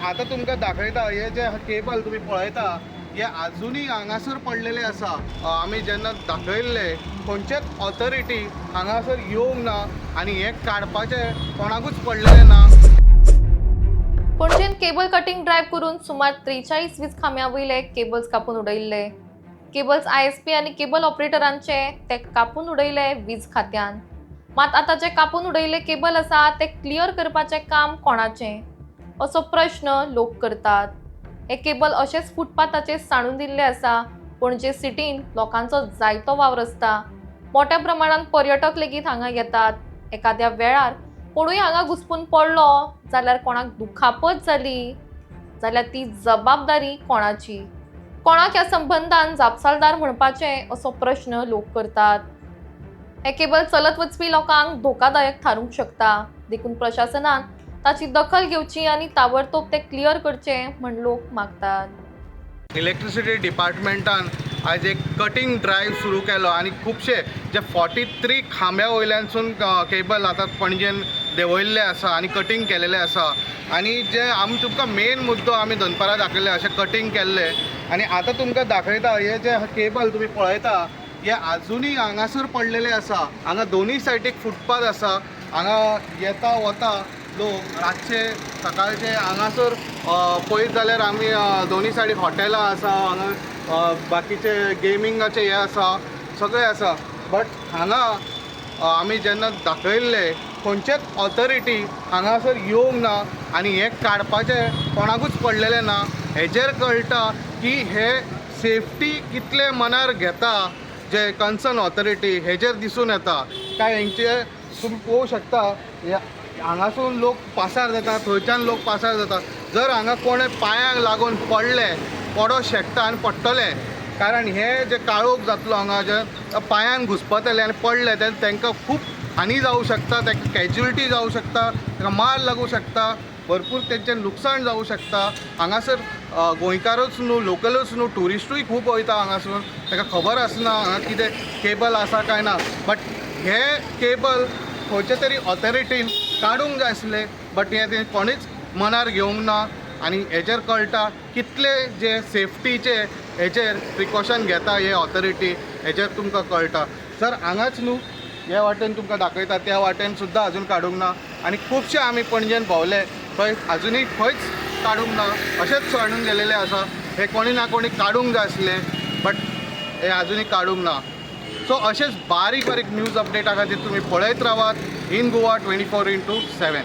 आता तुमकां दाखयता हे जे केबल तुम्ही पळयता हे अजूनही हांगासर पडलेले आसा। आमी जेन्ना दाखयल्ले खंयचेच ऑथॉरिटी हांगासर येवंक ना आनी हे काडपाचे कोणाकूच पडलेले ना। पणजेन केबल कटिंग ड्रायव्ह करून सुमार 43 वीज खांब्या वयले केबल्स कापून उडयल्ले। केबल्स ISP आनी केबल ऑपरेटरांचे ते कापून उडयले वीज खात्यान। मात आता जे कापून उडयले केबल आसा ते क्लियर करपाचे काम कोणाचें असो प्रश्न लोक करतात। हे केबल अशेच फुटपाथाचेर सांडून दिल्ले आसा। पणजे सिटीन लोकांचो जायतो वावर आसता। मोठ्या प्रमाणात पर्यटक लेगीत हांगा येतात। एखाद्या वेळार कोणूय हांगा घुस्पून पडलो जाल्यार कोणाक दुखापत जाली जाल्यार ती जबाबदारी कोणाची? कोणाक ह्या संबंधान जापसालदार म्हणपाचे असो प्रश्न लोक करतात। हे केबल चलत वचपी लोकांक धोकादायक थारूंक शकता। देखून प्रशासनान ताची दखल घेवची आनी ताबडतोब ते क्लियर करचे म्हण लोक मागतात। इलेक्ट्रिसिटी डिपार्टमेंटान आज एक कटिंग ड्रायव्ह सुरू केलो आनी खुबशे जे 43 खांब्या वयल्यानसून केबल आतां पणजेन देंवयल्ले आसा आनी कटिंग केलेले आसा। आनी जे आमी तुमकां मेन मुद्दो आमी दनपारां दाखयले अशें कटिंग केल्ले आनी आतां तुमकां दाखयता हे जे केबल तुमी पळयता हे अजूनही हांगासर पडलेले आसा। हांगा दोनूय सायडीक फुटपाथ आसा। हांगा येता वता लोक रातचे सकाळचे हांगासर पळयत जाल्यार आमी दोनूय सायडीक हॉटेलां आसा, हांगा बाकीचे गेमिंगाचे हे आसा, सगळे आसा। बट हांगा आमी जेन्ना दाखयल्ले खंयचेच ऑथॉरिटी हांगासर येवंक ना आनी हे काडपाचे कोणाकूच पडलेले ना। हेजेर कळटा की हे सेफ्टी कितले मनार घेता जे कन्सर्न ऑथॉरिटी हेजेर दिसून येता। काय हेंचे तुम्ही पळोवंक शकता हांगासून लोक पासार जाता, थंयच्यान लोक पासार जाता। जर हांगा कोणे पांयांक लागून पडले पडो शेकता आनी पडटले, कारण हे जे काळोख जातलो हांगा जे पांयान घुस्पतले आनी पडले तांकां खूब हानी जावं शकता, तांकां कॅज्युलिटी जावं शकता, तांकां मार लागू शकता, भरपूर तेंचें लुकसाण जावं शकता। हांगासर गोंयकारूच न्हू, लोकलूच न्हू, ट्युरिस्टूय खूब वयता हांगासून, तांकां खबर आसना हांगा कितें केबल आसा काय ना। बट हे केबल खंयचे तरी ऑथॉरिटीन काडूंक जाय आसले, बट हे कोणीच मनार घेवंक ना आनी हेजेर कळटा कितले जे सेफ्टीचे हेजेर प्रिकॉशन घेता हे ऑथॉरिटी हेजेर तुमकां कळटा। सर हांगाच न्हू हे वाटेन तुमकां दाखयता त्या वाटेन सुद्दां अजून काडूंक ना आनी खुबशे आमी पणजेन भोंवले थंय अजुनूय खंयच काडूंक ना, अशेंच सोडून गेलेले आसा। हे कोणी ना कोणी काडूंक जाय आसले, बट हे अजुनूय काडूंक ना। सो अशेंच बारीक बारीक न्यूज अपडेटा खातीर तुमी पळयत रावात इन गोवा 24/7।